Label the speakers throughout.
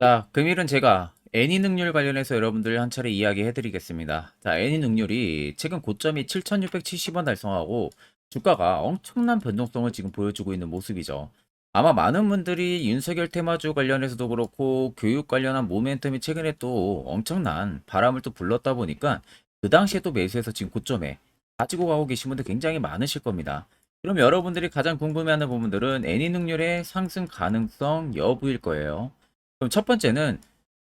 Speaker 1: 자, 금일은 제가 애니능률 관련해서 여러분들 한 차례 이야기해 드리겠습니다. 자, 애니능률이 최근 고점이 7,670원 달성하고 주가가 엄청난 변동성을 지금 보여주고 있는 모습이죠. 아마 많은 분들이 윤석열 테마주 관련해서도 그렇고 교육 관련한 모멘텀이 최근에 또 엄청난 바람을 또 불렀다 보니까 그 당시에 또 매수해서 지금 고점에 가지고 가고 계신 분들 굉장히 많으실 겁니다. 그럼 여러분들이 가장 궁금해하는 부분들은 애니능률의 상승 가능성 여부일 거예요. 그럼 첫 번째는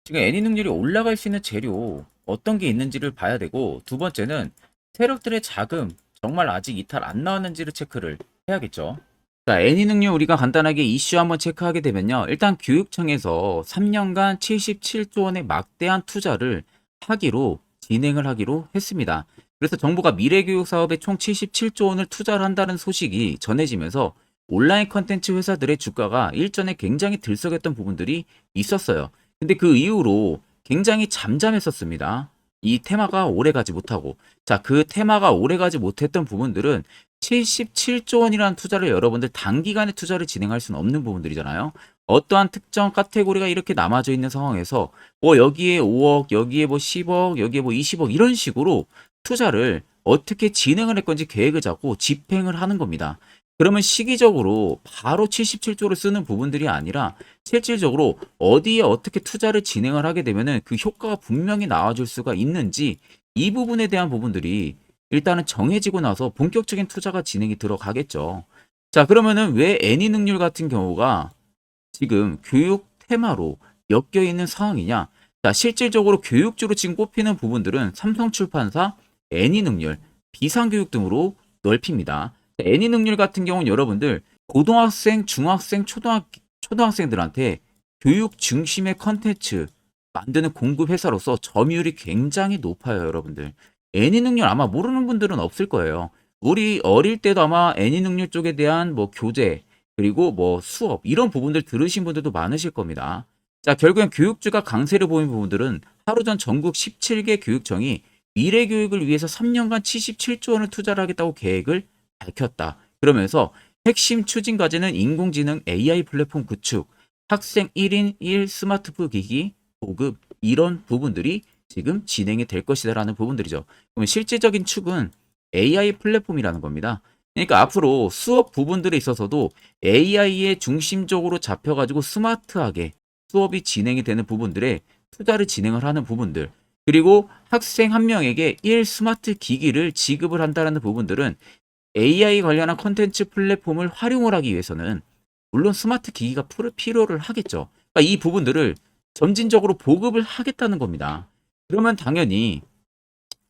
Speaker 1: 지금 애니 능률이 올라갈 수 있는 재료 어떤 게 있는지를 봐야 되고, 두 번째는 세력들의 자금 정말 아직 이탈 안 나왔는지를 체크를 해야겠죠. 자, 애니 능률 우리가 간단하게 이슈 한번 체크하게 되면요. 일단 교육청에서 3년간 77조 원의 막대한 투자를 진행을 하기로 했습니다. 그래서 정부가 미래교육 사업에 총 77조 원을 투자를 한다는 소식이 전해지면서 온라인 컨텐츠 회사들의 주가가 일전에 굉장히 들썩였던 부분들이 있었어요. 근데 그 이후로 굉장히 잠잠했었습니다. 이 테마가 오래가지 못하고. 자, 그 테마가 오래가지 못했던 부분들은 77조 원이라는 투자를 여러분들 단기간에 투자를 진행할 수는 없는 부분들이잖아요. 어떠한 특정 카테고리가 이렇게 남아져 있는 상황에서 뭐 여기에 5억, 여기에 뭐 10억, 여기에 뭐 20억 이런 식으로 투자를 어떻게 진행을 할 건지 계획을 잡고 집행을 하는 겁니다. 그러면 시기적으로 바로 77조를 쓰는 부분들이 아니라 실질적으로 어디에 어떻게 투자를 진행을 하게 되면은 그 효과가 분명히 나와줄 수가 있는지 이 부분에 대한 부분들이 일단은 정해지고 나서 본격적인 투자가 진행이 들어가겠죠. 자, 그러면은 왜 애니 능률 같은 경우가 지금 교육 테마로 엮여 있는 상황이냐? 자, 실질적으로 교육주로 지금 꼽히는 부분들은 삼성출판사, 애니능률, 비상교육 등으로 넓힙니다. 애니능률 같은 경우는 여러분들 고등학생, 중학생, 초등학생들한테 교육 중심의 컨텐츠 만드는 공급 회사로서 점유율이 굉장히 높아요, 여러분들. 애니능률 아마 모르는 분들은 없을 거예요. 우리 어릴 때도 아마 애니능률 쪽에 대한 뭐 교재, 그리고 뭐 수업 이런 부분들 들으신 분들도 많으실 겁니다. 자, 결국엔 교육주가 강세를 보인 부분들은 하루 전 전국 17개 교육청이 미래 교육을 위해서 3년간 77조 원을 투자를 하겠다고 계획을 밝혔다. 그러면서 핵심 추진 과제는 인공지능 AI 플랫폼 구축, 학생 1인 1 스마트폰 기기 보급 이런 부분들이 지금 진행이 될 것이다라는 부분들이죠. 그러면 실질적인 축은 AI 플랫폼이라는 겁니다. 그러니까 앞으로 수업 부분들에 있어서도 AI에 중심적으로 잡혀가지고 스마트하게 수업이 진행이 되는 부분들에 투자를 진행을 하는 부분들, 그리고 학생 한 명에게 1 스마트 기기를 지급을 한다는 부분들은 AI 관련한 컨텐츠 플랫폼을 활용을 하기 위해서는 물론 스마트 기기가 필요를 하겠죠. 그러니까 이 부분들을 점진적으로 보급을 하겠다는 겁니다. 그러면 당연히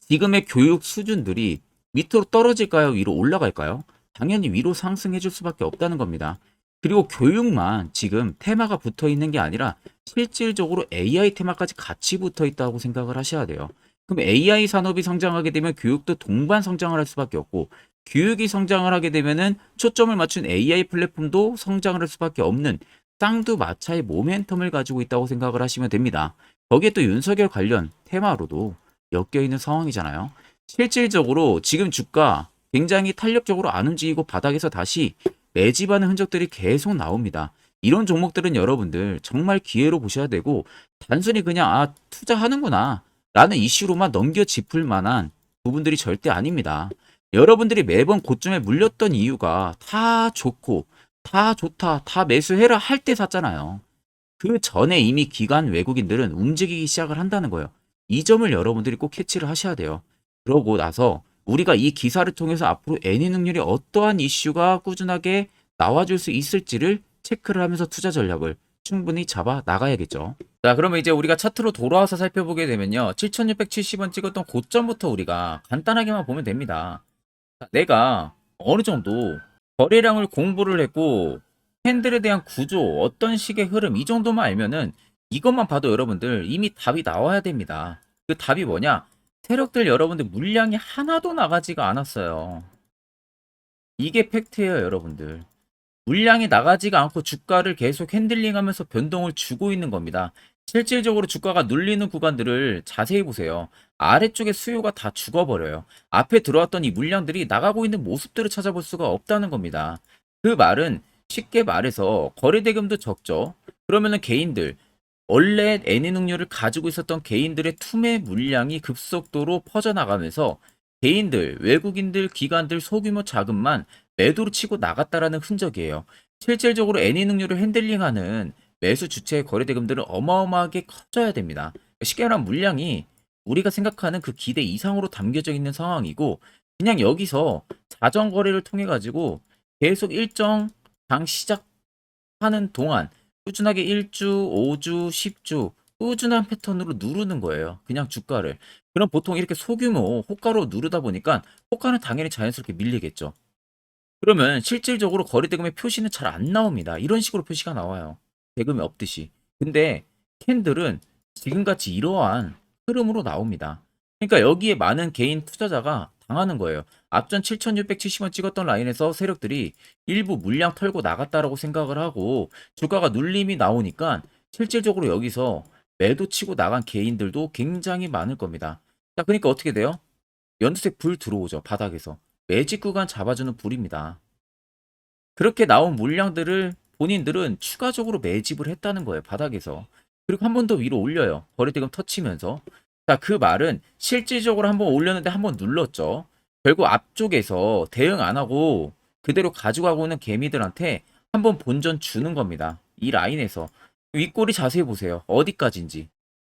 Speaker 1: 지금의 교육 수준들이 밑으로 떨어질까요? 위로 올라갈까요? 당연히 위로 상승해 줄 수밖에 없다는 겁니다. 그리고 교육만 지금 테마가 붙어 있는 게 아니라 실질적으로 AI 테마까지 같이 붙어 있다고 생각을 하셔야 돼요. 그럼 AI 산업이 성장하게 되면 교육도 동반 성장을 할 수밖에 없고, 교육이 성장을 하게 되면은 초점을 맞춘 AI 플랫폼도 성장을 할 수밖에 없는 쌍두마차의 모멘텀을 가지고 있다고 생각을 하시면 됩니다. 거기에 또 윤석열 관련 테마로도 엮여 있는 상황이잖아요. 실질적으로 지금 주가 굉장히 탄력적으로 안 움직이고 바닥에서 다시 매집하는 흔적들이 계속 나옵니다. 이런 종목들은 여러분들 정말 기회로 보셔야 되고, 단순히 그냥 투자하는구나 라는 이슈로만 넘겨 짚을 만한 부분들이 절대 아닙니다. 여러분들이 매번 고점에 물렸던 이유가 다 좋고 다 좋다 다 매수해라 할 때 샀잖아요. 그 전에 이미 기관 외국인들은 움직이기 시작을 한다는 거예요. 이 점을 여러분들이 꼭 캐치를 하셔야 돼요. 그러고 나서 우리가 이 기사를 통해서 앞으로 애니 능률이 어떠한 이슈가 꾸준하게 나와줄 수 있을지를 체크를 하면서 투자 전략을 충분히 잡아 나가야겠죠. 자, 그러면 이제 우리가 차트로 돌아와서 살펴보게 되면요. 7,670원 찍었던 고점부터 우리가 간단하게만 보면 됩니다. 자, 내가 어느 정도 거래량을 공부를 했고 캔들에 대한 구조, 어떤 식의 흐름 이 정도만 알면은 이것만 봐도 여러분들 이미 답이 나와야 됩니다. 그 답이 뭐냐? 세력들 여러분들 물량이 하나도 나가지가 않았어요. 이게 팩트예요, 여러분들. 물량이 나가지가 않고 주가를 계속 핸들링하면서 변동을 주고 있는 겁니다. 실질적으로 주가가 눌리는 구간들을 자세히 보세요. 아래쪽에 수요가 다 죽어버려요. 앞에 들어왔던 이 물량들이 나가고 있는 모습들을 찾아볼 수가 없다는 겁니다. 그 말은 쉽게 말해서 거래대금도 적죠. 그러면은 개인들 원래 애니능률을 가지고 있었던 개인들의 투매 물량이 급속도로 퍼져나가면서 개인들, 외국인들, 기관들 소규모 자금만 매도로 치고 나갔다라는 흔적이에요. 실질적으로 애니능률을 핸들링하는 매수 주체의 거래 대금들은 어마어마하게 커져야 됩니다. 쉽게 말하면 물량이 우리가 생각하는 그 기대 이상으로 담겨져 있는 상황이고, 그냥 여기서 자전 거래를 통해 가지고 계속 일정 장 시작하는 동안 꾸준하게 1주, 5주, 10주 꾸준한 패턴으로 누르는 거예요. 그냥 주가를. 그럼 보통 이렇게 소규모 호가로 누르다 보니까 호가는 당연히 자연스럽게 밀리겠죠. 그러면 실질적으로 거래대금의 표시는 잘 안 나옵니다. 이런 식으로 표시가 나와요. 대금이 없듯이. 근데 캔들은 지금같이 이러한 흐름으로 나옵니다. 그러니까 여기에 많은 개인 투자자가 당하는 거예요. 앞전 7,670원 찍었던 라인에서 세력들이 일부 물량 털고 나갔다라고 생각을 하고 주가가 눌림이 나오니까 실질적으로 여기서 매도 치고 나간 개인들도 굉장히 많을 겁니다. 자, 그러니까 어떻게 돼요? 연두색 불 들어오죠. 바닥에서. 매직 구간 잡아주는 불입니다. 그렇게 나온 물량들을 본인들은 추가적으로 매집을 했다는 거예요. 바닥에서. 그리고 한 번 더 위로 올려요. 거래대금 터치면서. 자, 그 말은 실질적으로 한 번 올렸는데 한 번 눌렀죠. 결국 앞쪽에서 대응 안 하고 그대로 가져가고 있는 개미들한테 한 번 본전 주는 겁니다. 이 라인에서. 윗꼬리 자세히 보세요. 어디까지인지.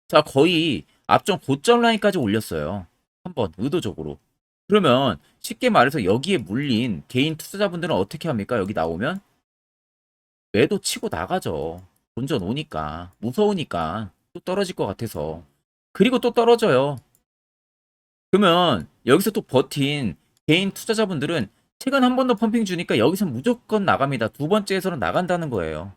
Speaker 1: 자, 거의 앞전 고점 라인까지 올렸어요. 한 번 의도적으로. 그러면 쉽게 말해서 여기에 물린 개인 투자자분들은 어떻게 합니까? 여기 나오면 매도 치고 나가죠. 본전 오니까. 무서우니까. 또 떨어질 것 같아서. 그리고 또 떨어져요. 그러면 여기서 또 버틴 개인 투자자분들은 최근 한 번 더 펌핑 주니까 여기서 무조건 나갑니다. 두 번째에서는 나간다는 거예요.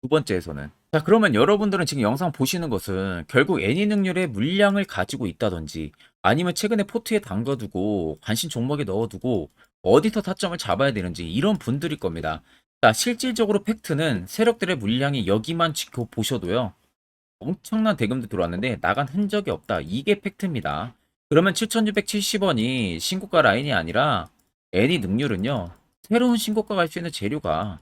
Speaker 1: 두 번째에서는. 자, 그러면 여러분들은 지금 영상 보시는 것은 결국 애니능률의 물량을 가지고 있다든지 아니면 최근에 포트에 담가두고 관심 종목에 넣어두고 어디서 타점을 잡아야 되는지 이런 분들일 겁니다. 자, 실질적으로 팩트는 세력들의 물량이 여기만 지켜보셔도요. 엄청난 대금도 들어왔는데 나간 흔적이 없다. 이게 팩트입니다. 그러면 7,670원이 신고가 라인이 아니라 애니 능률은요. 새로운 신고가 갈 수 있는 재료가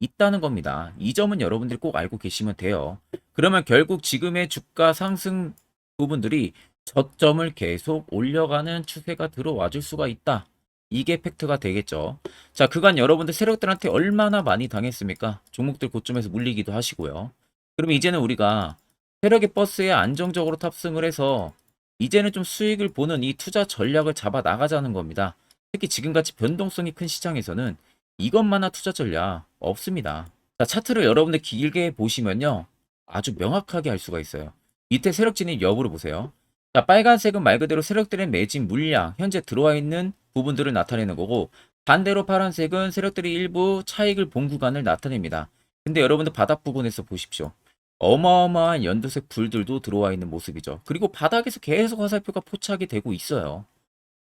Speaker 1: 있다는 겁니다. 이 점은 여러분들이 꼭 알고 계시면 돼요. 그러면 결국 지금의 주가 상승 부분들이 저점을 계속 올려가는 추세가 들어와 줄 수가 있다. 이게 팩트가 되겠죠. 자, 그간 여러분들 세력들한테 얼마나 많이 당했습니까? 종목들 고점에서 물리기도 하시고요. 그럼 이제는 우리가 세력의 버스에 안정적으로 탑승을 해서 이제는 좀 수익을 보는 이 투자 전략을 잡아 나가자는 겁니다. 특히 지금같이 변동성이 큰 시장에서는 이것만한 투자 전략 없습니다. 자, 차트를 여러분들 길게 보시면요. 아주 명확하게 알 수가 있어요. 밑에 세력 진입 여부를 보세요. 자, 빨간색은 말 그대로 세력들의 매진 물량, 현재 들어와 있는 부분들을 나타내는 거고, 반대로 파란색은 세력들이 일부 차익을 본 구간을 나타냅니다. 근데 여러분들 바닥 부분에서 보십시오. 어마어마한 연두색 불들도 들어와 있는 모습이죠. 그리고 바닥에서 계속 화살표가 포착이 되고 있어요.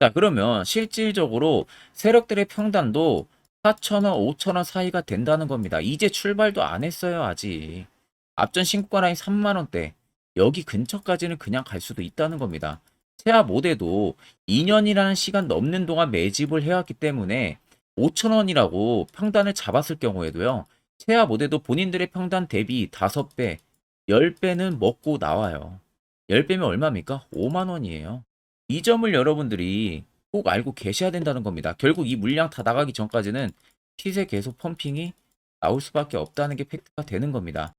Speaker 1: 자, 그러면 실질적으로 세력들의 평단도 4,000원, 5,000원 사이가 된다는 겁니다. 이제 출발도 안 했어요, 아직. 앞전 신고가 라인 3만 원대. 여기 근처까지는 그냥 갈 수도 있다는 겁니다. 세아 모대도 2년이라는 시간 넘는 동안 매집을 해왔기 때문에 5,000원이라고 평단을 잡았을 경우에도요. 세아 모대도 본인들의 평단 대비 5배, 10배는 먹고 나와요. 10배면 얼마입니까? 5만 원이에요. 이 점을 여러분들이 꼭 알고 계셔야 된다는 겁니다. 결국 이 물량 다 나가기 전까지는 시세 계속 펌핑이 나올 수밖에 없다는 게 팩트가 되는 겁니다.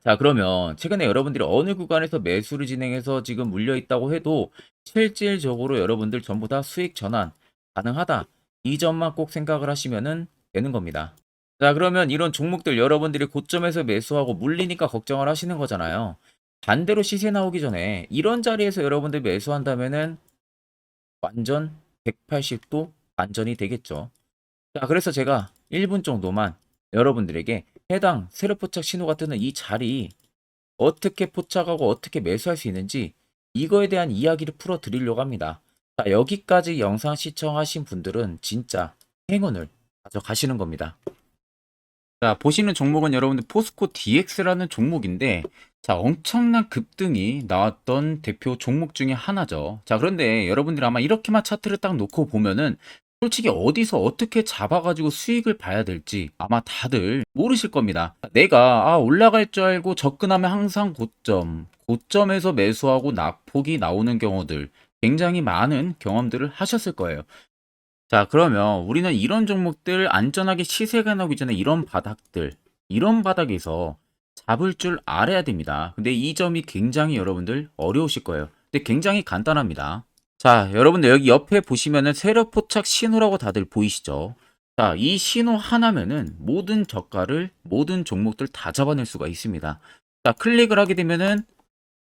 Speaker 1: 자, 그러면 최근에 여러분들이 어느 구간에서 매수를 진행해서 지금 물려 있다고 해도 실질적으로 여러분들 전부 다 수익 전환 가능하다. 이 점만 꼭 생각을 하시면은 되는 겁니다. 자, 그러면 이런 종목들 여러분들이 고점에서 매수하고 물리니까 걱정을 하시는 거잖아요. 반대로 시세 나오기 전에 이런 자리에서 여러분들 매수한다면은 완전 180도 반전이 되겠죠. 자, 그래서 제가 1분 정도만 여러분들에게 해당 세력 포착 신호가 뜨는 이 자리 어떻게 포착하고 어떻게 매수할 수 있는지 이거에 대한 이야기를 풀어 드리려고 합니다. 자, 여기까지 영상 시청하신 분들은 진짜 행운을 가져가시는 겁니다. 자, 보시는 종목은 여러분들 포스코 DX라는 종목인데, 자, 엄청난 급등이 나왔던 대표 종목 중에 하나죠. 자, 그런데 여러분들 아마 이렇게만 차트를 딱 놓고 보면은 솔직히 어디서 어떻게 잡아가지고 수익을 봐야 될지 아마 다들 모르실 겁니다. 내가 올라갈 줄 알고 접근하면 항상 고점에서 매수하고 낙폭이 나오는 경우들 굉장히 많은 경험들을 하셨을 거예요. 자, 그러면 우리는 이런 종목들 안전하게 시세가 나오기 전에 이런 바닥에서 잡을 줄 알아야 됩니다. 근데 이 점이 굉장히 여러분들 어려우실 거예요. 근데 굉장히 간단합니다. 자, 여러분들 여기 옆에 보시면은 세력 포착 신호라고 다들 보이시죠? 자, 이 신호 하나면은 모든 저가를 모든 종목들 다 잡아낼 수가 있습니다. 자, 클릭을 하게 되면은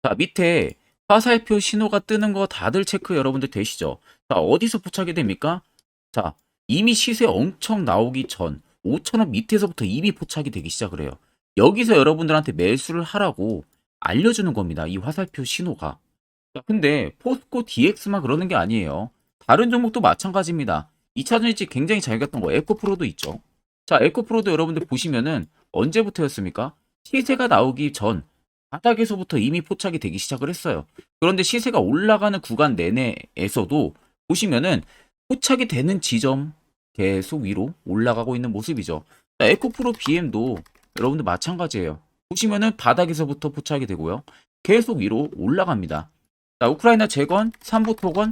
Speaker 1: 자, 밑에 화살표 신호가 뜨는 거 다들 체크 여러분들 되시죠? 자, 어디서 포착이 됩니까? 자, 이미 시세 엄청 나오기 전 5,000원 밑에서부터 이미 포착이 되기 시작을 해요. 여기서 여러분들한테 매수를 하라고 알려주는 겁니다. 이 화살표 신호가. 자, 근데 포스코 DX만 그러는 게 아니에요. 다른 종목도 마찬가지입니다. 2차전 일찍 굉장히 잘 갔던 거 에코프로도 있죠. 자, 에코프로도 여러분들 보시면은 언제부터였습니까? 시세가 나오기 전 바닥에서부터 이미 포착이 되기 시작을 했어요. 그런데 시세가 올라가는 구간 내내에서도 보시면은 포착이 되는 지점 계속 위로 올라가고 있는 모습이죠. 자, 에코프로 BM도 여러분들 마찬가지예요. 보시면은 바닥에서부터 포착이 되고요. 계속 위로 올라갑니다. 자, 우크라이나 재건, 삼부 토건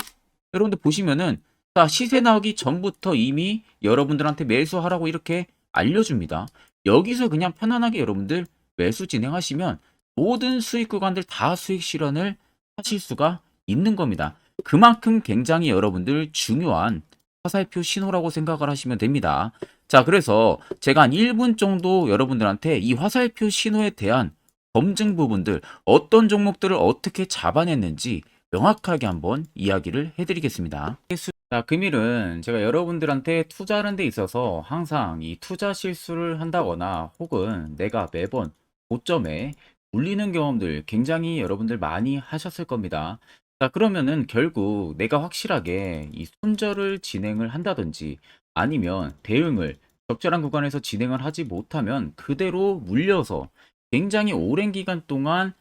Speaker 1: 여러분들 보시면은 자, 시세 나오기 전부터 이미 여러분들한테 매수하라고 이렇게 알려줍니다. 여기서 그냥 편안하게 여러분들 매수 진행하시면 모든 수익 구간들 다 수익 실현을 하실 수가 있는 겁니다. 그만큼 굉장히 여러분들 중요한 화살표 신호라고 생각을 하시면 됩니다. 자, 그래서 제가 한 1분 정도 여러분들한테 이 화살표 신호에 대한 검증 부분들, 어떤 종목들을 어떻게 잡아냈는지 명확하게 한번 이야기를 해드리겠습니다. 자, 금일은 제가 여러분들한테 투자하는 데 있어서 항상 이 투자 실수를 한다거나 혹은 내가 매번 고점에 물리는 경험들 굉장히 여러분들 많이 하셨을 겁니다. 자, 그러면은 결국 내가 확실하게 이 손절을 진행을 한다든지 아니면 대응을 적절한 구간에서 진행을 하지 못하면 그대로 물려서 굉장히 오랜 기간 동안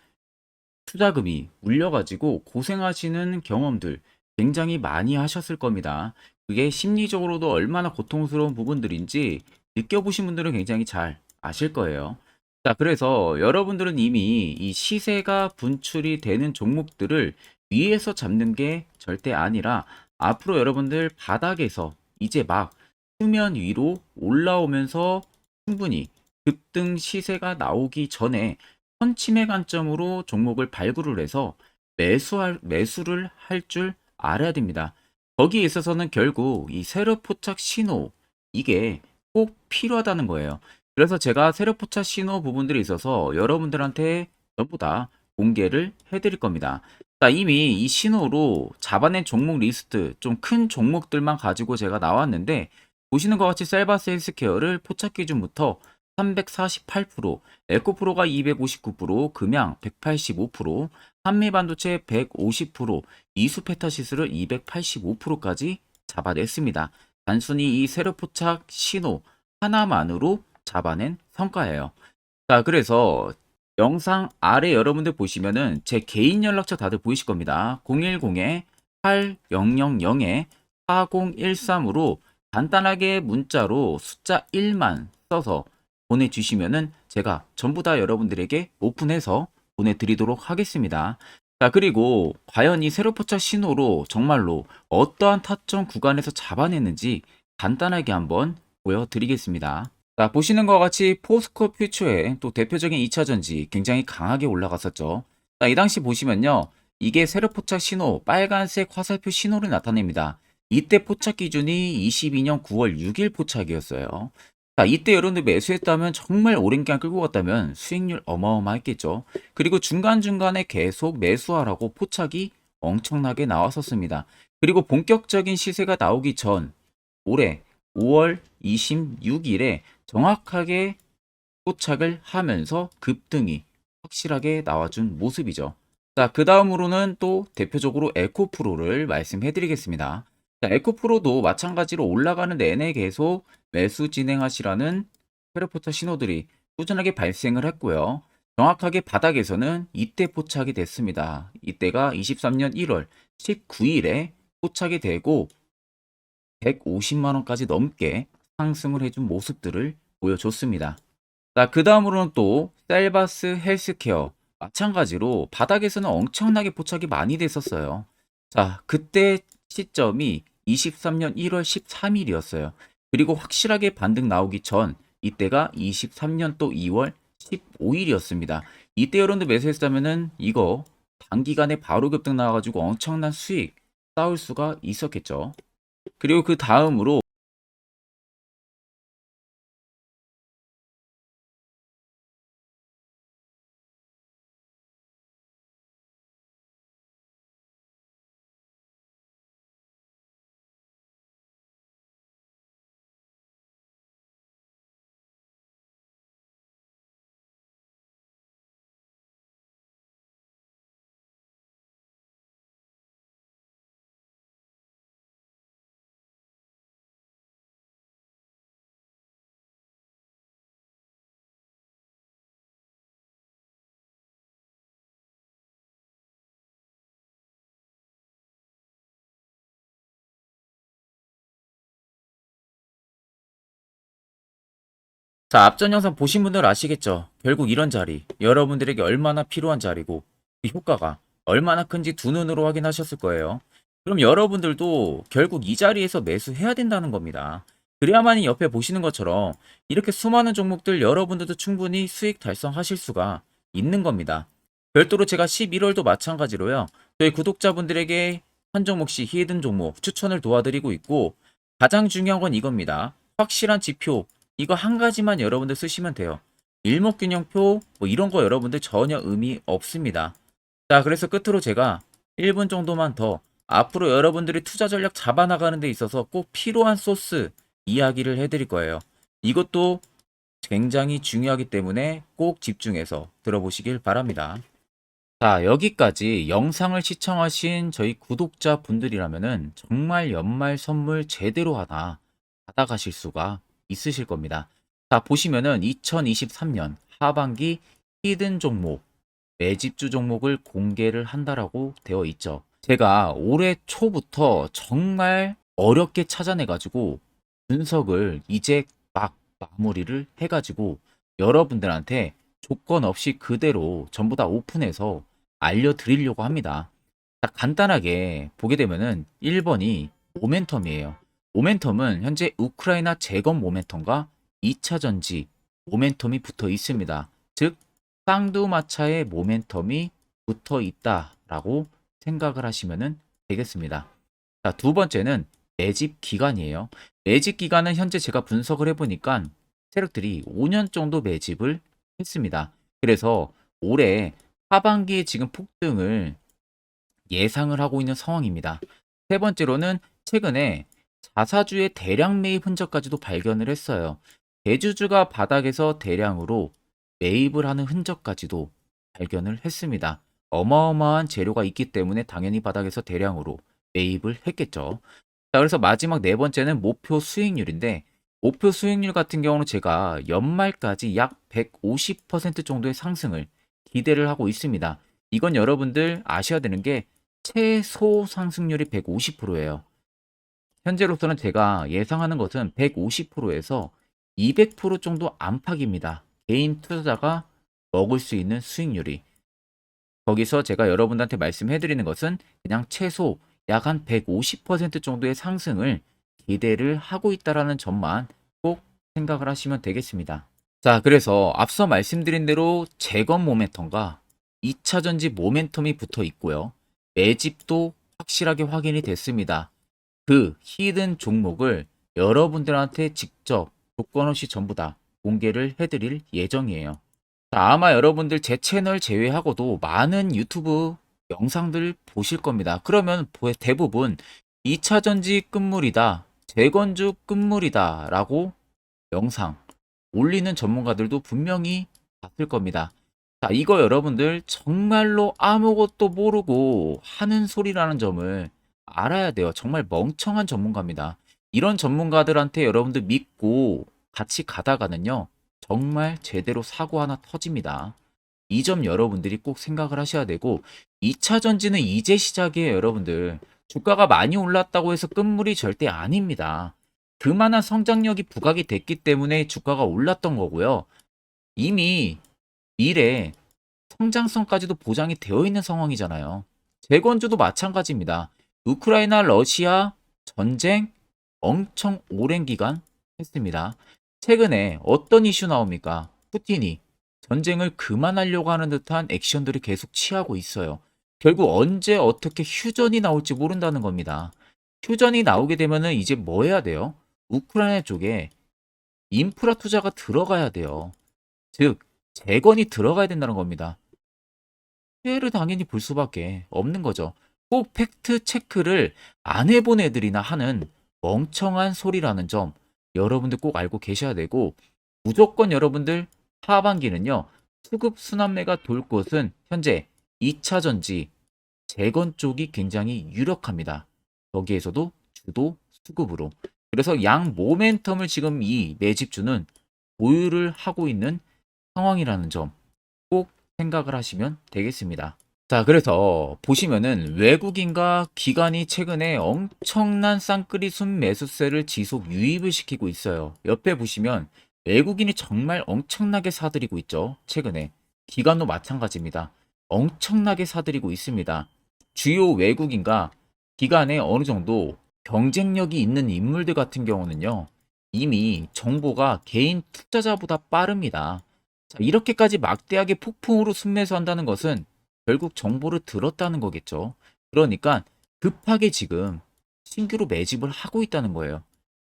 Speaker 1: 투자금이 물려가지고 고생하시는 경험들 굉장히 많이 하셨을 겁니다. 그게 심리적으로도 얼마나 고통스러운 부분들인지 느껴보신 분들은 굉장히 잘 아실 거예요. 자, 그래서 여러분들은 이미 이 시세가 분출이 되는 종목들을 위에서 잡는 게 절대 아니라 앞으로 여러분들 바닥에서 이제 막 수면 위로 올라오면서 충분히 급등 시세가 나오기 전에 선침해 관점으로 종목을 발굴을 해서 매수를 할 줄 알아야 됩니다. 거기에 있어서는 결국 이 세력 포착 신호 이게 꼭 필요하다는 거예요. 그래서 제가 세력 포착 신호 부분들이 있어서 여러분들한테 전부 다 공개를 해드릴 겁니다. 자, 이미 이 신호로 잡아낸 종목 리스트 좀 큰 종목들만 가지고 제가 나왔는데 보시는 것 같이 셀바스 헬스케어를 포착 기준부터 348%, 에코프로가 259%, 금양 185%, 한미반도체 150%, 이수페타시스를 285%까지 잡아냈습니다. 단순히 이 세력포착 신호 하나만으로 잡아낸 성과예요. 자, 그래서 영상 아래 여러분들 보시면은 제 개인 연락처 다들 보이실 겁니다. 010-8000-4013으로 간단하게 문자로 숫자 1만 써서 보내주시면은 제가 전부 다 여러분들에게 오픈해서 보내드리도록 하겠습니다. 자, 그리고 과연 이 세로포착 신호로 정말로 어떠한 타점 구간에서 잡아냈는지 간단하게 한번 보여드리겠습니다. 자, 보시는 것과 같이 포스코 퓨처의 또 대표적인 2차전지 굉장히 강하게 올라갔었죠. 자, 이 당시 보시면요. 이게 세로포착 신호, 빨간색 화살표 신호를 나타냅니다. 이때 포착 기준이 22년 9월 6일 포착이었어요. 자, 이때 여러분들 매수했다면 정말 오랜 기간 끌고 갔다면 수익률 어마어마했겠죠. 그리고 중간중간에 계속 매수하라고 포착이 엄청나게 나왔었습니다. 그리고 본격적인 시세가 나오기 전 올해 5월 26일에 정확하게 포착을 하면서 급등이 확실하게 나와준 모습이죠. 자, 그 다음으로는 또 대표적으로 에코프로를 말씀해 드리겠습니다. 자, 에코프로도 마찬가지로 올라가는 내내 계속 매수 진행하시라는 페르포터 신호들이 꾸준하게 발생을 했고요. 정확하게 바닥에서는 이때 포착이 됐습니다. 이때가 23년 1월 19일에 포착이 되고 150만 원까지 넘게 상승을 해준 모습들을 보여줬습니다. 자, 그 다음으로는 또 셀바스 헬스케어. 마찬가지로 바닥에서는 엄청나게 포착이 많이 됐었어요. 자, 그때 시점이 23년 1월 13일이었어요. 그리고 확실하게 반등 나오기 전 이때가 23년 또 2월 15일이었습니다. 이때 여러분들 매수했다면은 이거 단기간에 바로 급등 나와가지고 엄청난 수익 쌓을 수가 있었겠죠. 그리고 그 다음으로 자, 앞전 영상 보신 분들 아시겠죠? 결국 이런 자리, 여러분들에게 얼마나 필요한 자리고, 그 효과가 얼마나 큰지 두 눈으로 확인하셨을 거예요. 그럼 여러분들도 결국 이 자리에서 매수해야 된다는 겁니다. 그래야만이 옆에 보시는 것처럼 이렇게 수많은 종목들 여러분들도 충분히 수익 달성하실 수가 있는 겁니다. 별도로 제가 11월도 마찬가지로요. 저희 구독자분들에게 한 종목씩 히든 종목 추천을 도와드리고 있고, 가장 중요한 건 이겁니다. 확실한 지표, 이거 한 가지만 여러분들 쓰시면 돼요. 일목균형표 뭐 이런 거 여러분들 전혀 의미 없습니다. 자, 그래서 끝으로 제가 1분 정도만 더 앞으로 여러분들이 투자 전략 잡아나가는 데 있어서 꼭 필요한 소스 이야기를 해드릴 거예요. 이것도 굉장히 중요하기 때문에 꼭 집중해서 들어보시길 바랍니다. 자, 여기까지 영상을 시청하신 저희 구독자분들이라면은 정말 연말 선물 제대로 하나 받아가실 수가 있으실 겁니다. 자, 보시면은 2023년 하반기 히든 종목, 매집주 종목을 공개를 한다라고 되어 있죠. 제가 올해 초부터 정말 어렵게 찾아내가지고 분석을 이제 막 마무리를 해가지고 여러분들한테 조건 없이 그대로 전부 다 오픈해서 알려드리려고 합니다. 자, 간단하게 보게 되면은 1번이 모멘텀이에요. 모멘텀은 현재 우크라이나 재건 모멘텀과 2차 전지 모멘텀이 붙어 있습니다. 즉 쌍두마차의 모멘텀이 붙어 있다라고 생각을 하시면 되겠습니다. 자, 두 번째는 매집 기간이에요. 매집 기간은 현재 제가 분석을 해보니까 세력들이 5년 정도 매집을 했습니다. 그래서 올해 하반기에 지금 폭등을 예상을 하고 있는 상황입니다. 세 번째로는 최근에 자사주의 대량 매입 흔적까지도 발견을 했어요. 대주주가 바닥에서 대량으로 매입을 하는 흔적까지도 발견을 했습니다. 어마어마한 재료가 있기 때문에 당연히 바닥에서 대량으로 매입을 했겠죠. 자, 그래서 마지막 네 번째는 목표 수익률인데, 목표 수익률 같은 경우는 제가 연말까지 약 150% 정도의 상승을 기대를 하고 있습니다. 이건 여러분들 아셔야 되는 게 최소 상승률이 150%예요. 현재로서는 제가 예상하는 것은 150%에서 200% 정도 안팎입니다. 개인 투자자가 먹을 수 있는 수익률이. 거기서 제가 여러분들한테 말씀해 드리는 것은 그냥 최소 약 한 150% 정도의 상승을 기대를 하고 있다라는 점만 꼭 생각을 하시면 되겠습니다. 자, 그래서 앞서 말씀드린 대로 재건 모멘텀과 2차 전지 모멘텀이 붙어 있고요. 매집도 확실하게 확인이 됐습니다. 그 히든 종목을 여러분들한테 직접 조건 없이 전부 다 공개를 해드릴 예정이에요. 자, 아마 여러분들 제 채널 제외하고도 많은 유튜브 영상들 보실 겁니다. 그러면 대부분 2차 전지 끝물이다, 재건주 끝물이다 라고 영상 올리는 전문가들도 분명히 봤을 겁니다. 자, 이거 여러분들 정말로 아무것도 모르고 하는 소리라는 점을 알아야 돼요. 정말 멍청한 전문가입니다. 이런 전문가들한테 여러분들 믿고 같이 가다가는요, 정말 제대로 사고 하나 터집니다. 이 점 여러분들이 꼭 생각을 하셔야 되고, 2차 전지는 이제 시작이에요, 여러분들. 주가가 많이 올랐다고 해서 끝물이 절대 아닙니다. 그만한 성장력이 부각이 됐기 때문에 주가가 올랐던 거고요. 이미 미래 성장성까지도 보장이 되어 있는 상황이잖아요. 재건주도 마찬가지입니다. 우크라이나 러시아 전쟁 엄청 오랜 기간 했습니다. 최근에 어떤 이슈 나옵니까? 푸틴이 전쟁을 그만하려고 하는 듯한 액션들을 계속 취하고 있어요. 결국 언제 어떻게 휴전이 나올지 모른다는 겁니다. 휴전이 나오게 되면은 이제 뭐 해야 돼요? 우크라이나 쪽에 인프라 투자가 들어가야 돼요. 즉, 재건이 들어가야 된다는 겁니다. 피해를 당연히 볼 수밖에 없는 거죠. 꼭 팩트 체크를 안 해본 애들이나 하는 멍청한 소리라는 점 여러분들 꼭 알고 계셔야 되고, 무조건 여러분들 하반기는요, 수급 순환매가 돌 곳은 현재 2차 전지 재건 쪽이 굉장히 유력합니다. 여기에서도 주도 수급으로. 그래서 양 모멘텀을 지금 이 매집주는 보유를 하고 있는 상황이라는 점 꼭 생각을 하시면 되겠습니다. 자, 그래서 보시면은 외국인과 기관이 최근에 엄청난 쌍끌이 순 매수세를 지속 유입을 시키고 있어요. 옆에 보시면 외국인이 정말 엄청나게 사들이고 있죠. 최근에. 기관도 마찬가지입니다. 엄청나게 사들이고 있습니다. 주요 외국인과 기관에 어느 정도 경쟁력이 있는 인물들 같은 경우는요, 이미 정보가 개인 투자자보다 빠릅니다. 자, 이렇게까지 막대하게 폭풍으로 순매수한다는 것은 결국 정보를 들었다는 거겠죠. 그러니까 급하게 지금 신규로 매집을 하고 있다는 거예요.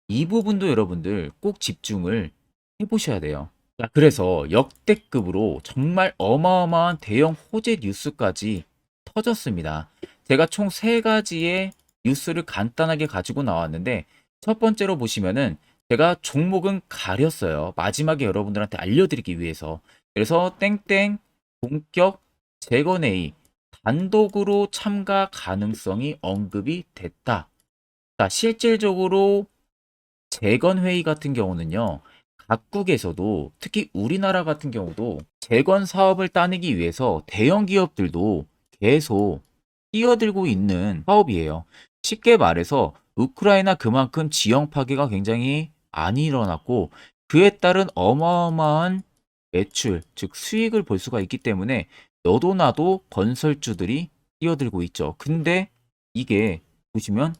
Speaker 1: 이 부분도 여러분들 꼭 집중을 해보셔야 돼요. 자, 그래서 역대급으로 정말 어마어마한 대형 호재 뉴스까지 터졌습니다. 제가 총 3가지의 뉴스를 간단하게 가지고 나왔는데, 첫 번째로 보시면은 제가 종목은 가렸어요. 마지막에 여러분들한테 알려드리기 위해서. 그래서 땡땡 본격 재건회의 단독으로 참가 가능성이 언급이 됐다. 자, 실질적으로 재건회의 같은 경우는요, 각국에서도 특히 우리나라 같은 경우도 재건 사업을 따내기 위해서 대형 기업들도 계속 뛰어들고 있는 사업이에요. 쉽게 말해서 우크라이나 그만큼 지형 파괴가 굉장히 많이 일어났고, 그에 따른 어마어마한 매출, 즉 수익을 볼 수가 있기 때문에 너도 나도 건설주들이 뛰어들고 있죠. 근데 이게 보시면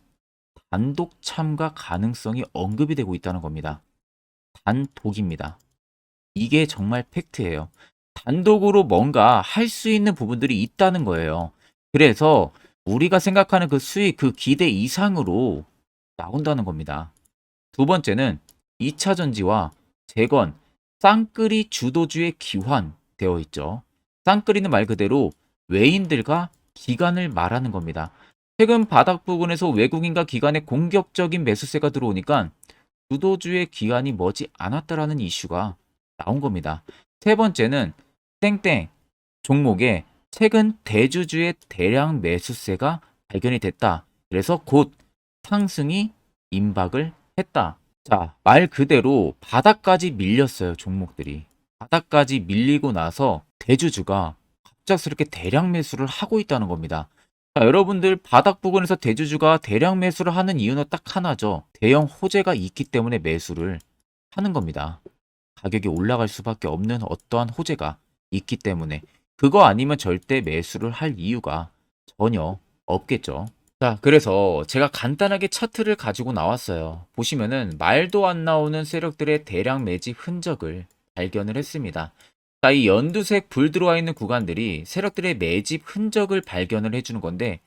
Speaker 1: 단독 참가 가능성이 언급이 되고 있다는 겁니다. 단독입니다. 이게 정말 팩트예요. 단독으로 뭔가 할 수 있는 부분들이 있다는 거예요. 그래서 우리가 생각하는 그 수익, 그 기대 이상으로 나온다는 겁니다. 두 번째는 2차 전지와 재건, 쌍끌이 주도주의 기환되어 있죠. 쌍끌이는 말 그대로 외인들과 기관을 말하는 겁니다. 최근 바닥 부근에서 외국인과 기관의 공격적인 매수세가 들어오니까 주도주의 기관이 머지 않았다라는 이슈가 나온 겁니다. 세 번째는 땡땡 종목에 최근 대주주의 대량 매수세가 발견이 됐다. 그래서 곧 상승이 임박을 했다. 자, 말 그대로 바닥까지 밀렸어요, 종목들이. 바닥까지 밀리고 나서 대주주가 갑작스럽게 대량 매수를 하고 있다는 겁니다. 자, 여러분들 바닥 부근에서 대주주가 대량 매수를 하는 이유는 딱 하나죠. 대형 호재가 있기 때문에 매수를 하는 겁니다. 가격이 올라갈 수밖에 없는 어떠한 호재가 있기 때문에 그거 아니면 절대 매수를 할 이유가 전혀 없겠죠. 자, 그래서 제가 간단하게 차트를 가지고 나왔어요. 보시면은 말도 안 나오는 세력들의 대량 매집 흔적을 발견을 했습니다. 자, 이 연두색 불 들어와 있는 구간들이 세력들의 매집 흔적을 발견을 해주는 건데,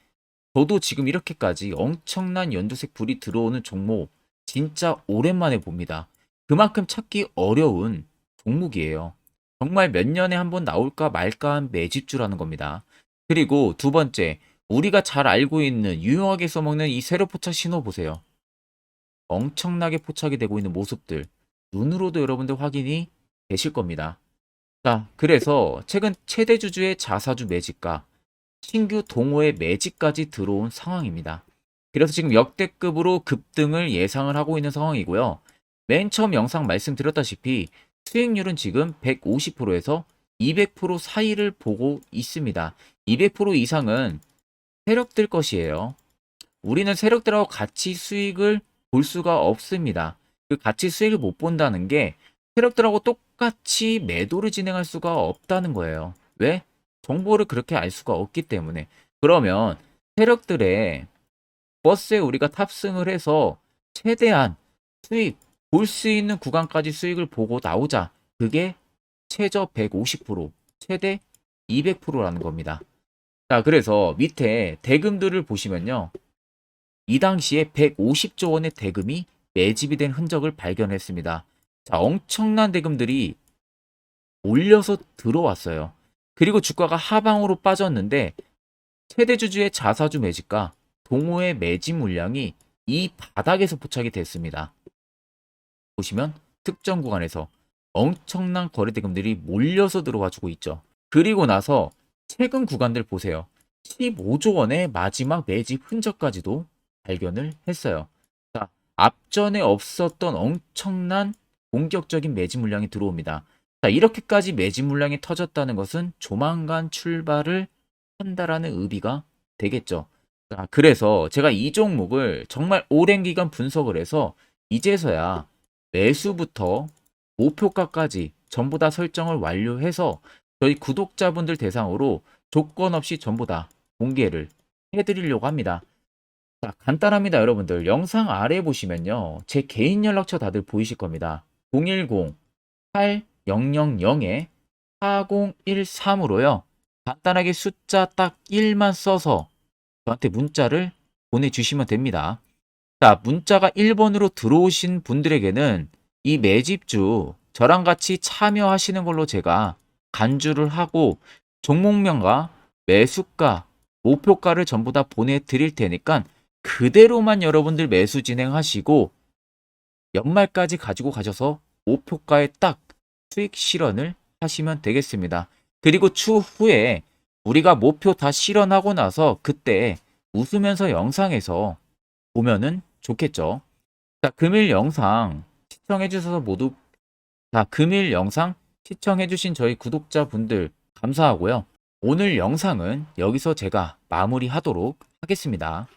Speaker 1: 저도 지금 이렇게까지 엄청난 연두색 불이 들어오는 종목 진짜 오랜만에 봅니다. 그만큼 찾기 어려운 종목이에요. 정말 몇 년에 한 번 나올까 말까 한 매집주라는 겁니다. 그리고 두 번째, 우리가 잘 알고 있는 유용하게 써먹는 이 세로 포착 신호 보세요. 엄청나게 포착이 되고 있는 모습들 눈으로도 여러분들 확인이 되실 겁니다. 자, 그래서 최근 최대 주주의 자사주 매집과 신규 동호회 매집까지 들어온 상황입니다. 그래서 지금 역대급으로 급등을 예상을 하고 있는 상황이고요. 맨 처음 영상 말씀드렸다시피 수익률은 지금 150%에서 200% 사이를 보고 있습니다. 200% 이상은 세력들 것이에요. 우리는 세력들하고 같이 수익을 볼 수가 없습니다. 그 같이 수익을 못 본다는 게 세력들하고 똑같이 매도를 진행할 수가 없다는 거예요. 왜? 정보를 그렇게 알 수가 없기 때문에. 그러면 세력들의 버스에 우리가 탑승을 해서 최대한 수익, 볼 수 있는 구간까지 수익을 보고 나오자. 그게 최저 150%, 최대 200%라는 겁니다. 자, 그래서 밑에 대금들을 보시면요. 이 당시에 150조 원의 대금이 매집이 된 흔적을 발견했습니다. 자, 엄청난 대금들이 몰려서 들어왔어요. 그리고 주가가 하방으로 빠졌는데 최대주주의 자사주 매집과 동호회 매집 물량이 이 바닥에서 포착이 됐습니다. 보시면 특정 구간에서 엄청난 거래 대금들이 몰려서 들어와 주고 있죠. 그리고 나서 최근 구간들 보세요. 15조 원의 마지막 매집 흔적까지도 발견을 했어요. 자, 앞전에 없었던 엄청난 공격적인 매집 물량이 들어옵니다. 자, 이렇게까지 매집 물량이 터졌다는 것은 조만간 출발을 한다라는 의미가 되겠죠. 자, 그래서 제가 이 종목을 정말 오랜 기간 분석을 해서 이제서야 매수부터 목표가까지 전부 다 설정을 완료해서 저희 구독자분들 대상으로 조건 없이 전부 다 공개를 해드리려고 합니다. 자, 간단합니다, 여러분들. 영상 아래 보시면요. 제 개인 연락처 다들 보이실 겁니다. 010-8000-4013으로요. 간단하게 숫자 딱 1만 써서 저한테 문자를 보내주시면 됩니다. 자, 문자가 1번으로 들어오신 분들에게는 이 매집주 저랑 같이 참여하시는 걸로 제가 간주를 하고 종목명과 매수가, 목표가를 전부 다 보내드릴 테니까 그대로만 여러분들 매수 진행하시고 연말까지 가지고 가셔서 목표가에 딱 수익 실현을 하시면 되겠습니다. 그리고 추후에 우리가 목표 다 실현하고 나서 그때 웃으면서 영상에서 보면은 좋겠죠. 자, 금일 영상 시청해 주셔서 모두 금일 영상 시청해 주신 저희 구독자분들 감사하고요. 오늘 영상은 여기서 제가 마무리하도록 하겠습니다.